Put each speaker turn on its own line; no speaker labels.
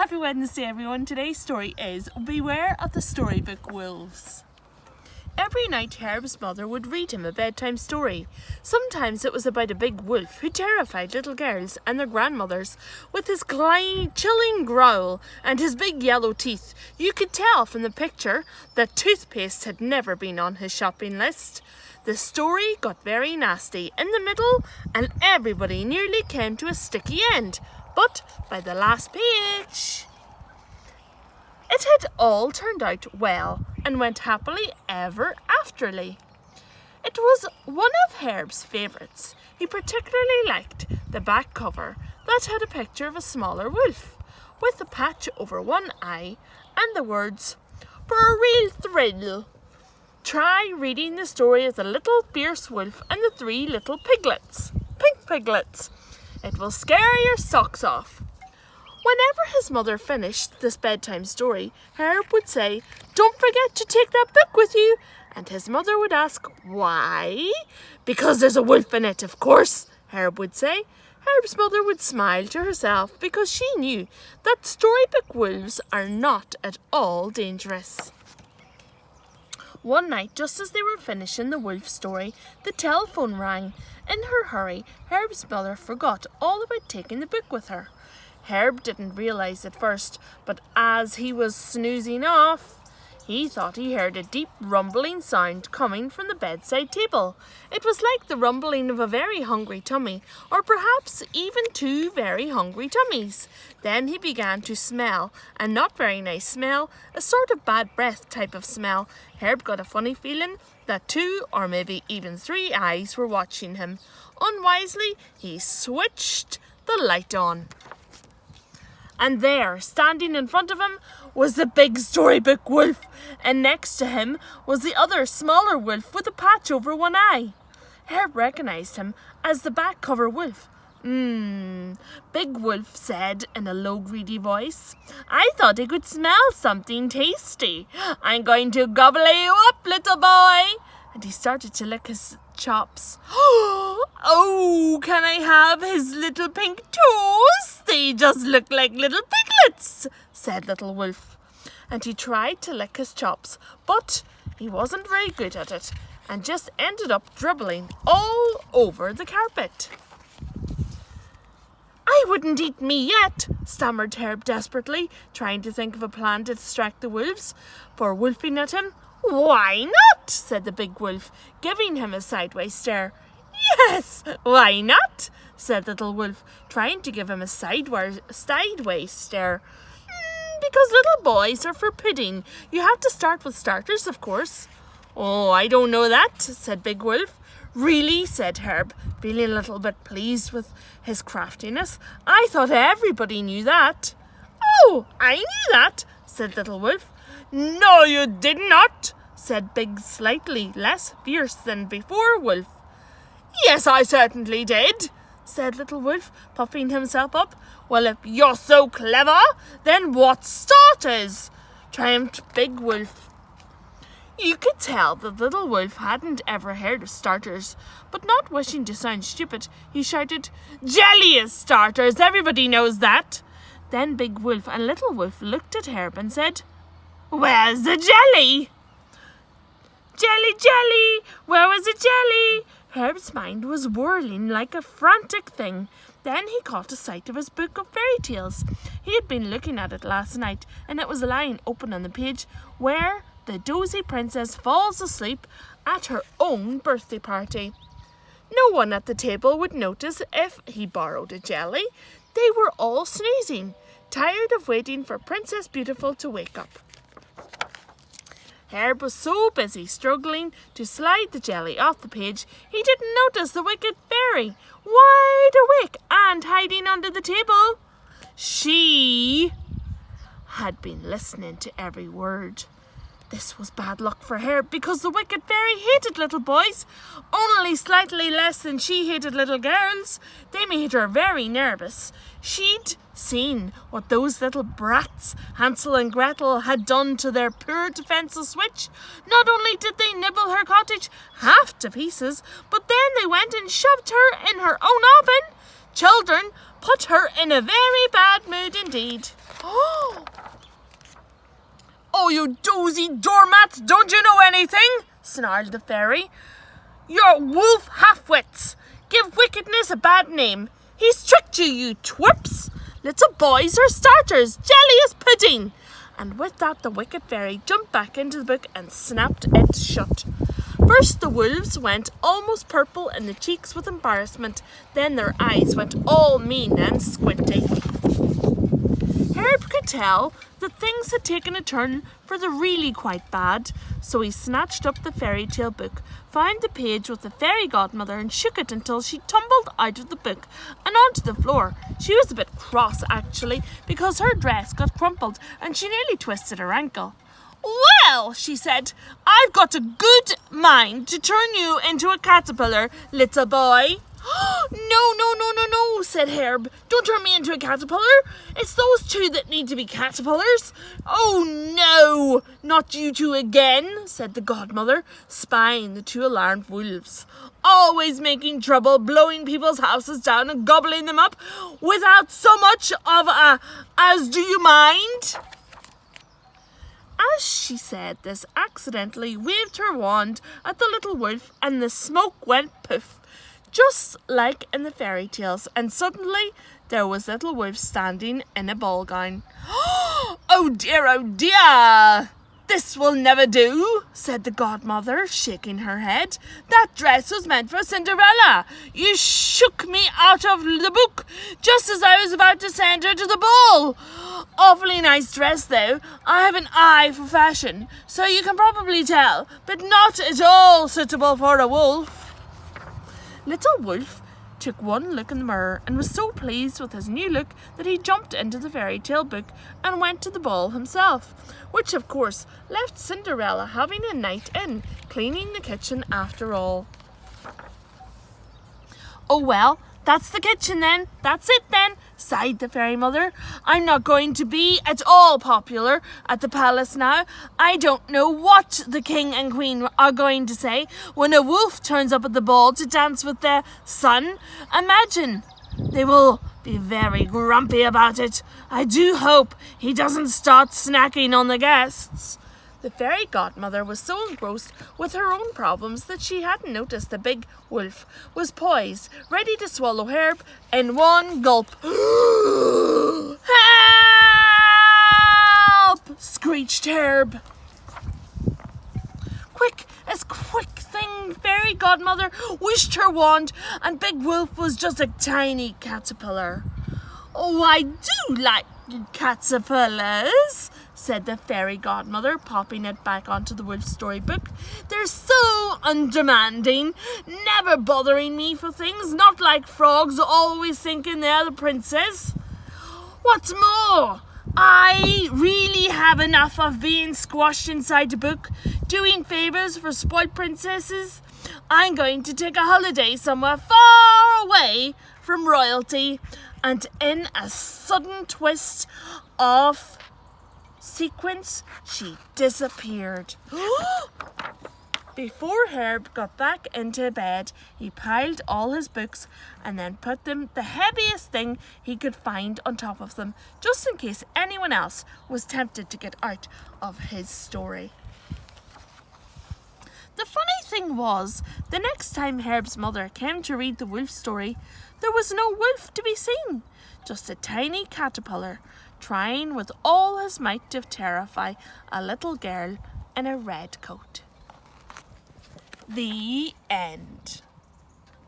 Happy Wednesday, everyone. Today's story is Beware of the Storybook Wolves. Every night Herb's mother would read him a bedtime story. Sometimes it was about a big wolf who terrified little girls and their grandmothers. With his chilling growl and his big yellow teeth, you could tell from the picture that toothpaste had never been on his shopping list. The story got very nasty in the middle and everybody nearly came to a sticky end. But by the last page, it had all turned out well and went happily ever afterly. It was one of Herb's favourites. He particularly liked the back cover that had a picture of a smaller wolf with a patch over one eye and the words, "For a real thrill." Try reading the story of the little fierce wolf and the three little piglets, pink piglets. It will scare your socks off. Whenever his mother finished this bedtime story, Herb would say, "Don't forget to take that book with you." And his mother would ask, "Why?" "Because there's a wolf in it, of course," Herb would say. Herb's mother would smile to herself because she knew that storybook wolves are not at all dangerous. One night, just as they were finishing the wolf story, the telephone rang. In her hurry, Herb's mother forgot all about taking the book with her. Herb didn't realise at first, but as he was snoozing off, he thought he heard a deep rumbling sound coming from the bedside table. It was like the rumbling of a very hungry tummy, or perhaps even two very hungry tummies. Then he began to smell, a not very nice smell, a sort of bad breath type of smell. Herb got a funny feeling that two or maybe even three eyes were watching him. Unwisely, he switched the light on. And there, standing in front of him, was the big storybook wolf, and next to him was the other smaller wolf with a patch over one eye. Herb recognised him as the back cover wolf. Big Wolf said in a low, greedy voice, "I thought I could smell something tasty. I'm going to gobble you up, little boy." And he started to lick his chops. "Oh, can I have his little pink toes? They just look like little piglets," said Little Wolf. And he tried to lick his chops, but he wasn't very good at it and just ended up dribbling all over the carpet. "I wouldn't eat me yet," stammered Herb desperately, trying to think of a plan to distract the wolves for wolfing at him. "Why not?" said the big wolf, giving him a sideways stare. "Yes, why not?" said Little Wolf, trying to give him a sideways stare. "Because little boys are for pudding. You have to start with starters, of course." "Oh, I don't know that," said Big Wolf. "Really?" said Herb, feeling a little bit pleased with his craftiness. "I thought everybody knew that." "Oh, I knew that," said Little Wolf. "No, you did not," said Big, slightly less fierce than before Wolf. "Yes, I certainly did," said Little Wolf, puffing himself up. "Well, if you're so clever, then what's starters?" triumphed Big Wolf. You could tell that Little Wolf hadn't ever heard of starters, but not wishing to sound stupid, he shouted, "Jelly is starters, everybody knows that." Then Big Wolf and Little Wolf looked at Herb and said, "Where's the jelly?" "Jelly, jelly, where was the jelly?" Herb's mind was whirling like a frantic thing. Then he caught a sight of his book of fairy tales. He had been looking at it last night, and it was lying open on the page where the dozy princess falls asleep at her own birthday party. No one at the table would notice if he borrowed a jelly. They were all snoozing, tired of waiting for Princess Beautiful to wake up. Herb was so busy struggling to slide the jelly off the page, he didn't notice the wicked fairy, wide awake and hiding under the table. She had been listening to every word. This was bad luck for Herb because the wicked fairy hated little boys, only slightly less than she hated little girls. They made her very nervous. She'd seen what those little brats, Hansel and Gretel, had done to their poor defenceless witch. Not only did they nibble her cottage half to pieces, but then they went and shoved her in her own oven. Children, put her in a very bad mood indeed. you dozy doormat, don't you know anything? Snarled the fairy. You're wolf half-wits. Give wickedness a bad name. He's tricked you, you twerps. Little boys are starters, jelly as pudding. And with that, the wicked fairy jumped back into the book and snapped it shut. First, the wolves went almost purple in the cheeks with embarrassment. Then their eyes went all mean and squinty. Herb could tell that things had taken a turn for the really quite bad, so he snatched up the fairy tale book, found the page with the fairy godmother and shook it until she tumbled out of the book and onto the floor. She was a bit cross, actually, because her dress got crumpled and she nearly twisted her ankle. Well, she said, I've got a good mind to turn you into a caterpillar, little boy. No, said Herb. Don't turn me into a caterpillar. It's those two that need to be caterpillars. Oh, no, not you two again, said the godmother, spying the two alarmed wolves. Always making trouble, blowing people's houses down and gobbling them up without so much of a as do you mind? As she said this, accidentally waved her wand at the little wolf and the smoke went poof, just like in the fairy tales, and suddenly there was little wolf standing in a ball gown. Oh dear, this will never do, said the godmother, shaking her head. That dress was meant for Cinderella. You shook me out of the book just as I was about to send her to the ball. Awfully nice dress, though. I have an eye for fashion, so you can probably tell, but not at all suitable for a wolf. Little Wolf took one look in the mirror and was so pleased with his new look that he jumped into the fairy tale book and went to the ball himself, which of course left Cinderella having a night in, cleaning the kitchen after all. Oh well, that's the kitchen then. That's it then, sighed the fairy mother. I'm not going to be at all popular at the palace now. I don't know what the king and queen are going to say when a wolf turns up at the ball to dance with their son. Imagine. They will be very grumpy about it. I do hope he doesn't start snacking on the guests. The fairy godmother was so engrossed with her own problems that she hadn't noticed the big wolf was poised, ready to swallow Herb in one gulp. Help! Screeched Herb. Quick thing, fairy godmother wished her wand, and Big Wolf was just a tiny caterpillar. Oh, I do like caterpillars, said the fairy godmother, popping it back onto the wolf storybook. They're so undemanding, never bothering me for things, not like frogs always thinking they're the princess. What's more, I really have enough of being squashed inside the book, doing favours for spoiled princesses. I'm going to take a holiday somewhere far away from royalty. And in a sudden twist of sequence, she disappeared. Before Herb got back into bed, he piled all his books and then put them the heaviest thing he could find on top of them, just in case anyone else was tempted to get out of his story. The funny thing was, the next time Herb's mother came to read the wolf story, there was no wolf to be seen, just a tiny caterpillar trying with all his might to terrify a little girl in a red coat. The end.